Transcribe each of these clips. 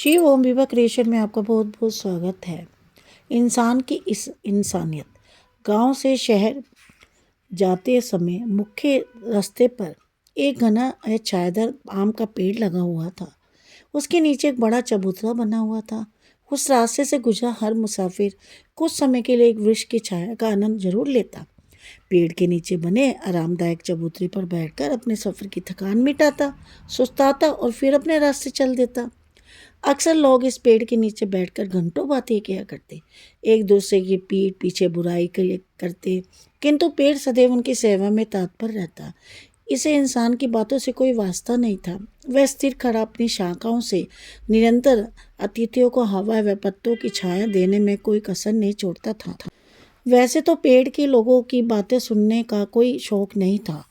शिव ओम विवा क्रिएशन में आपका बहुत बहुत स्वागत है। इंसान की इस इंसानियत। गांव से शहर जाते समय मुख्य रास्ते पर एक घना छायादार आम का पेड़ लगा हुआ था। उसके नीचे एक बड़ा चबूतरा बना हुआ था। उस रास्ते से गुजरा हर मुसाफिर कुछ समय के लिए एक वृक्ष की छाया का आनंद जरूर लेता। पेड़ के नीचे बने आरामदायक चबूतरे पर बैठकर अपने सफ़र की थकान मिटाता, सुस्ताता और फिर अपने रास्ते चल देता। अक्सर लोग इस पेड़ के नीचे बैठकर घंटों बातें किया करते, एक दूसरे की पीठ पीछे बुराई करते, किंतु पेड़ सदैव उनकी सेवा में तत्पर रहता। इसे इंसान की बातों से कोई वास्ता नहीं था। वह स्थिर खड़ा अपनी शाखाओं से निरंतर अतिथियों को हवा व पत्तों की छाया देने में कोई कसर नहीं छोड़ता था। वैसे तो पेड़ के लोगों की बातें सुनने का कोई शौक नहीं था,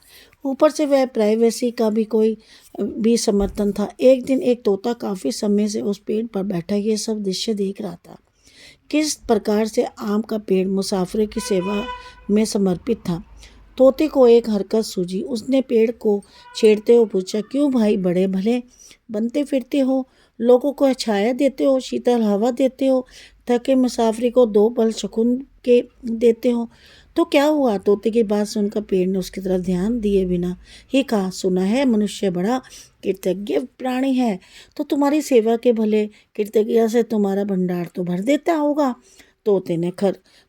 ऊपर से वह प्राइवेसी का भी कोई भी समर्थन था। एक दिन एक तोता काफ़ी समय से उस पेड़ पर बैठा ये सब दृश्य देख रहा था। किस प्रकार से आम का पेड़ मुसाफिर की सेवा में समर्पित था। तोते को एक हरकत सूझी। उसने पेड़ को छेड़ते हुए पूछा, क्यों भाई बड़े भले बनते फिरते हो, लोगों को छाया देते हो, शीतल हवा देते हो, थके मुसाफिर को दो पल सुकून के देते हो, तो क्या हुआ। तोते की बात सुनकर पेड़ ने उसकी तरफ ध्यान दिए बिना ही कहा, सुना है मनुष्य बड़ा कृतज्ञ प्राणी है, तो तुम्हारी सेवा के भले कृतज्ञता से तुम्हारा भंडार तो भर देता होगा। तोते ने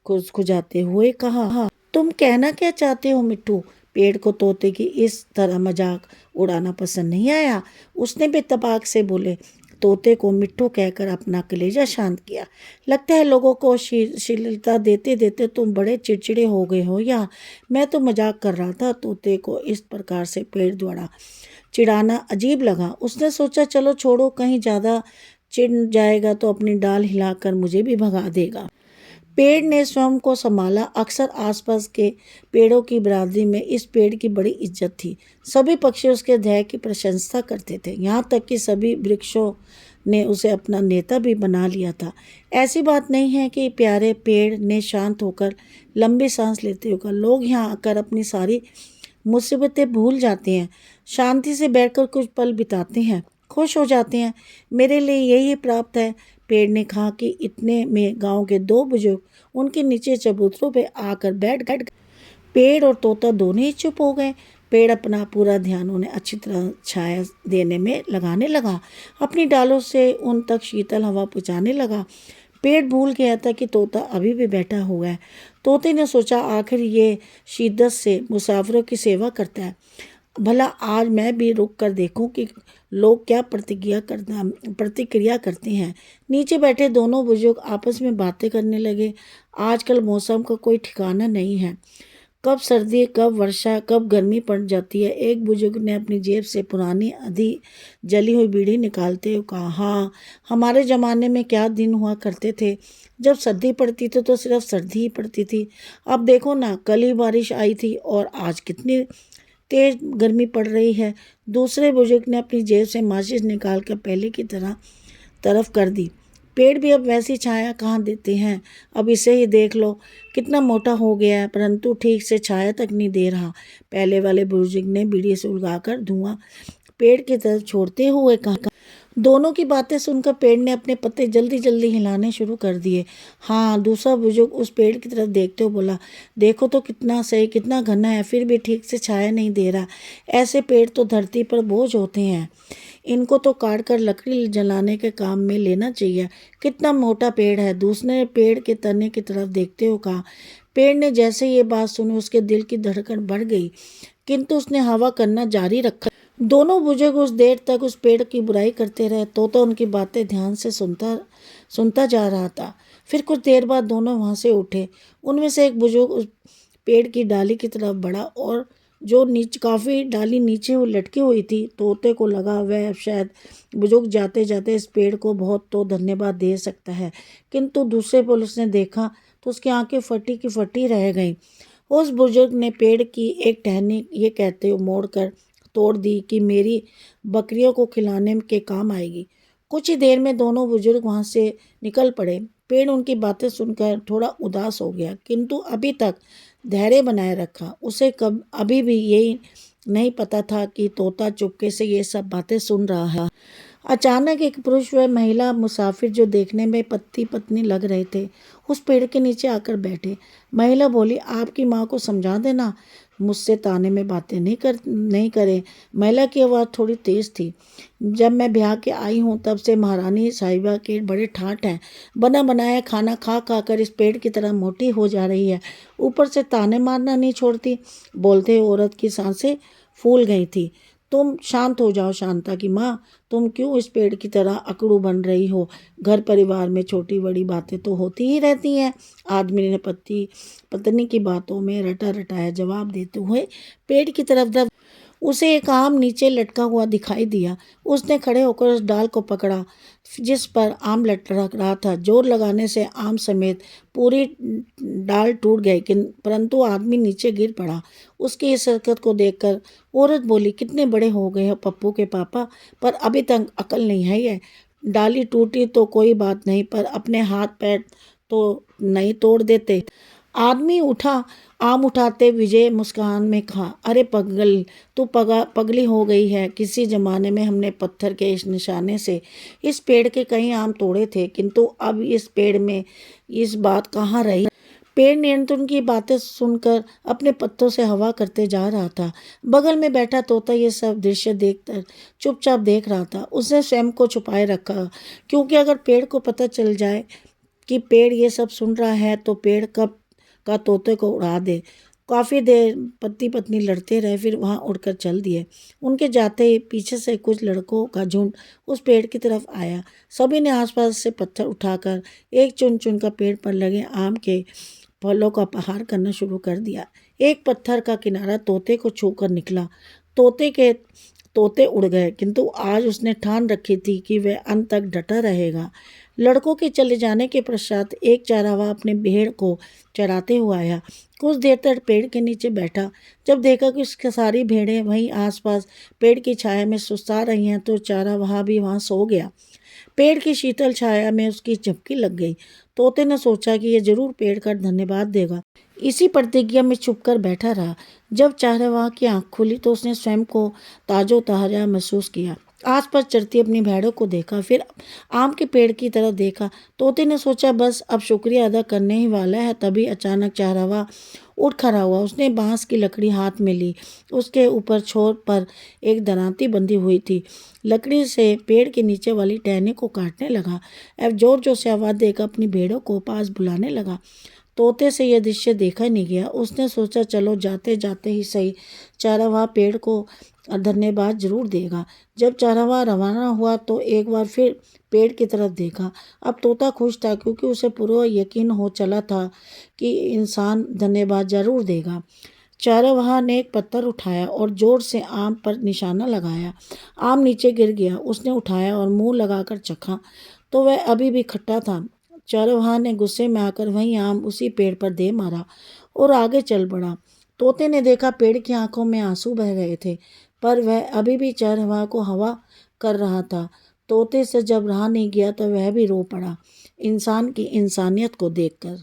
खुजाते हुए कहा, तुम कहना क्या चाहते हो मिट्टू। पेड़ को तोते की इस तरह मजाक उड़ाना पसंद नहीं आया। उसने बेतबाक से बोले, तोते को मिट्टू कहकर अपना कलेजा शांत किया। लगता है लोगों को शीलता देते देते तुम बड़े चिड़चिड़े हो गए हो। या मैं तो मजाक कर रहा था। तोते को इस प्रकार से पेड़ द्वारा चिढ़ाना अजीब लगा। उसने सोचा, चलो छोड़ो, कहीं ज़्यादा चिढ़ जाएगा तो अपनी डाल हिलाकर मुझे भी भगा देगा। पेड़ ने स्वयं को संभाला। अक्सर आसपास के पेड़ों की बरादरी में इस पेड़ की बड़ी इज्जत थी। सभी पक्षी उसके धैर्य की प्रशंसा करते थे, यहाँ तक कि सभी वृक्षों ने उसे अपना नेता भी बना लिया था। ऐसी बात नहीं है कि प्यारे पेड़ ने शांत होकर लंबी सांस लेते होगा। लोग यहाँ आकर अपनी सारी मुसीबतें भूल जाते हैं, शांति से बैठकर कुछ पल बिताते हैं, खुश हो जाते हैं। मेरे लिए यही प्राप्त है। पेड़ ने कहा कि इतने में गांव के दो बुजुर्ग उनके नीचे चबूतरों पे आकर बैठ गए। पेड़ और तोता दोनों ही चुप हो गए। पेड़ अपना पूरा ध्यान उन्हें अच्छी तरह छाया देने में लगाने लगा, अपनी डालों से उन तक शीतल हवा पहुँचाने लगा। पेड़ भूल गया था कि तोता अभी भी बैठा हुआ है। तोते ने सोचा, आखिर ये शिद्दत से मुसाफिरों की सेवा करता है, भला आज मैं भी रुक कर देखूं कि लोग क्या प्रतिक्रिया करते हैं। नीचे बैठे दोनों बुजुर्ग आपस में बातें करने लगे। आजकल मौसम का कोई ठिकाना नहीं है, कब सर्दी, कब वर्षा, कब गर्मी पड़ जाती है। एक बुजुर्ग ने अपनी जेब से पुरानी आधी जली हुई बीड़ी निकालते हुए कहा, हाँ, हमारे ज़माने में क्या दिन हुआ करते थे। जब सर्दी पड़ती थी तो सिर्फ सर्दी ही पड़ती थी। अब देखो ना, कल ही बारिश आई थी और आज कितनी तेज गर्मी पड़ रही है। दूसरे बुजुर्ग ने अपनी जेब से माचिस निकाल कर पहले की तरफ कर दी। पेड़ भी अब वैसी छाया कहाँ देते हैं। अब इसे ही देख लो, कितना मोटा हो गया है, परंतु ठीक से छाया तक नहीं दे रहा। पहले वाले बुजुर्ग ने बीड़ी से उलगाकर धुआं पेड़ की तरफ छोड़ते हुए कहा। दोनों की बातें सुनकर पेड़ ने अपने पत्ते जल्दी जल्दी हिलाने शुरू कर दिए। हाँ, दूसरा बुजुर्ग उस पेड़ की तरफ देखते हुए बोला, देखो तो कितना सही, कितना घना है, फिर भी ठीक से छाया नहीं दे रहा। ऐसे पेड़ तो धरती पर बोझ होते हैं, इनको तो काट कर लकड़ी जलाने के काम में लेना चाहिए। कितना मोटा पेड़ है। दूसरे ने पेड़ के तने की तरफ देखते हुए कहा। पेड़ ने जैसे ये बात सुनी उसके दिल की धड़कन बढ़ गई, किंतु उसने हवा करना जारी रखा। दोनों बुजुर्ग उस देर तक उस पेड़ की बुराई करते रहे। तोता उनकी बातें ध्यान से सुनता जा रहा था। फिर कुछ देर बाद दोनों वहाँ से उठे। उनमें से एक बुजुर्ग उस पेड़ की डाली की तरफ बढ़ा और जो काफ़ी डाली नीचे वो लटकी हुई थी। तोते को लगा वह शायद बुजुर्ग जाते जाते इस पेड़ को बहुत तो धन्यवाद दे सकता है, किंतु दूसरे पल उसने देखा तो उसकी आंखें फटी की फटी रह गईं। उस बुजुर्ग ने पेड़ की एक टहनी ये कहते हुए मोड़ कर तोड़ दी कि मेरी बकरियों को खिलाने के काम आएगी। कुछ ही देर में दोनों बुजुर्ग वहाँ से निकल पड़े। पेड़ उनकी बातें सुनकर थोड़ा उदास हो गया, किंतु अभी तक धैर्य बनाए रखा। उसे अभी भी यही नहीं पता था कि तोता चुपके से ये सब बातें सुन रहा है। अचानक एक पुरुष व महिला मुसाफिर जो देखने में पति पत्नी लग रहे थे उस पेड़ के नीचे आकर बैठे। महिला बोली, आपकी माँ को समझा देना मुझसे ताने में बातें नहीं करे। महिला की आवाज़ थोड़ी तेज थी। जब मैं ब्याह के आई हूँ तब से महारानी साहिबा के बड़े ठाठ हैं। बना बनाया खाना खा खा कर इस पेड़ की तरह मोटी हो जा रही है, ऊपर से ताने मारना नहीं छोड़ती। बोलते औरत की सांसें फूल गई थी। तुम शांत हो जाओ शांता की माँ, तुम क्यों इस पेड़ की तरह अकड़ू बन रही हो? घर परिवार में छोटी बड़ी बातें तो होती ही रहती हैं। आदमी ने पत्नी की बातों में रटा रटाया जवाब देते हुए पेड़ की तरफ उसे एक आम नीचे लटका हुआ दिखाई दिया। उसने खड़े होकर उस डाल को पकड़ा जिस पर आम लटक रहा था। जोर लगाने से आम समेत पूरी डाल टूट गई, परंतु आदमी नीचे गिर पड़ा। उसकी इस हरकत को देखकर औरत बोली, कितने बड़े हो गए हो पप्पू के पापा, पर अभी तक अकल नहीं है। डाली टूटी तो कोई बात नहीं, पर अपने हाथ पैर तो नहीं तोड़ देते। आदमी उठा, आम उठाते विजय मुस्कान में कहा, अरे पगल, तू पगली हो गई है। किसी जमाने में हमने पत्थर के इस निशाने से इस पेड़ के कई आम तोड़े थे, किंतु अब इस पेड़ में इस बात कहाँ रही। पेड़ नियंत्रण की बातें सुनकर अपने पत्तों से हवा करते जा रहा था। बगल में बैठा तोता ये सब दृश्य देखकर चुपचाप देख रहा था। उसने स्वयं को छुपाए रखा, क्योंकि अगर पेड़ को पता चल जाए कि पेड़ ये सब सुन रहा है तो पेड़ कब का तोते को उड़ा दे। काफ़ी देर पति पत्नी लड़ते रहे, फिर वहाँ उड़कर चल दिए। उनके जाते ही पीछे से कुछ लड़कों का झुंड उस पेड़ की तरफ आया। सभी ने आसपास से पत्थर उठाकर एक चुन चुन का पेड़ पर लगे आम के फलों का प्रहार करना शुरू कर दिया। एक पत्थर का किनारा तोते को छूकर निकला। तोते उड़ गए, किंतु आज उसने ठान रखी थी कि वह अंत तक डटा रहेगा। लड़कों के चले जाने के पश्चात एक चरवाहा अपने भेड़ को चराते हुए आया। कुछ देर तक पेड़ के नीचे बैठा। जब देखा कि उसकी सारी भेड़ें वहीं आसपास पेड़ की छाया में सुस्ता रही हैं तो चरवाहा भी वहाँ सो गया। पेड़ की शीतल छाया में उसकी झपकी लग गई। तोते ने सोचा कि यह जरूर पेड़ का धन्यवाद देगा। इसी प्रतिज्ञा में छुपकर बैठा रहा। जब चरवाहा की आंख खुली तो उसने स्वयं को ताजा महसूस किया। आसपास चरती अपनी भेड़ों को देखा, फिर आम के पेड़ की तरफ देखा। तोते ने सोचा बस अब शुक्रिया अदा करने ही वाला है। तभी अचानक चरवाहा उठ खड़ा हुआ। उसने बांस की लकड़ी हाथ में ली। उसके ऊपर छोर पर एक दरांती बंधी हुई थी। लकड़ी से पेड़ के नीचे वाली टहनी को काटने लगा। अब जोर जोर से आवाज़ देकर अपनी भेड़ों को पास बुलाने लगा। तोते से यह दृश्य देखा नहीं गया। उसने सोचा चलो जाते जाते ही सही चरवाहा पेड़ को धन्यवाद जरूर देगा। जब चरवाहा रवाना हुआ तो एक बार फिर पेड़ की तरफ देखा। अब तोता खुश था, क्योंकि उसे पूरा यकीन हो चला था कि इंसान धन्यवाद जरूर देगा। चरवाहा ने एक पत्थर उठाया और जोर से आम पर निशाना लगाया। आम नीचे गिर गया। उसने उठाया और मुंह लगाकर चखा तो वह अभी भी खट्टा था। चरवाहा ने गुस्से में आकर वही आम उसी पेड़ पर दे मारा और आगे चल पड़ा। तोते ने देखा पेड़ की आंखों में आंसू बह रहे थे, पर वह अभी भी चरवाहा को हवा कर रहा था। तोते से जब रहा नहीं गया तो वह भी रो पड़ा, इंसान की इंसानियत को देखकर।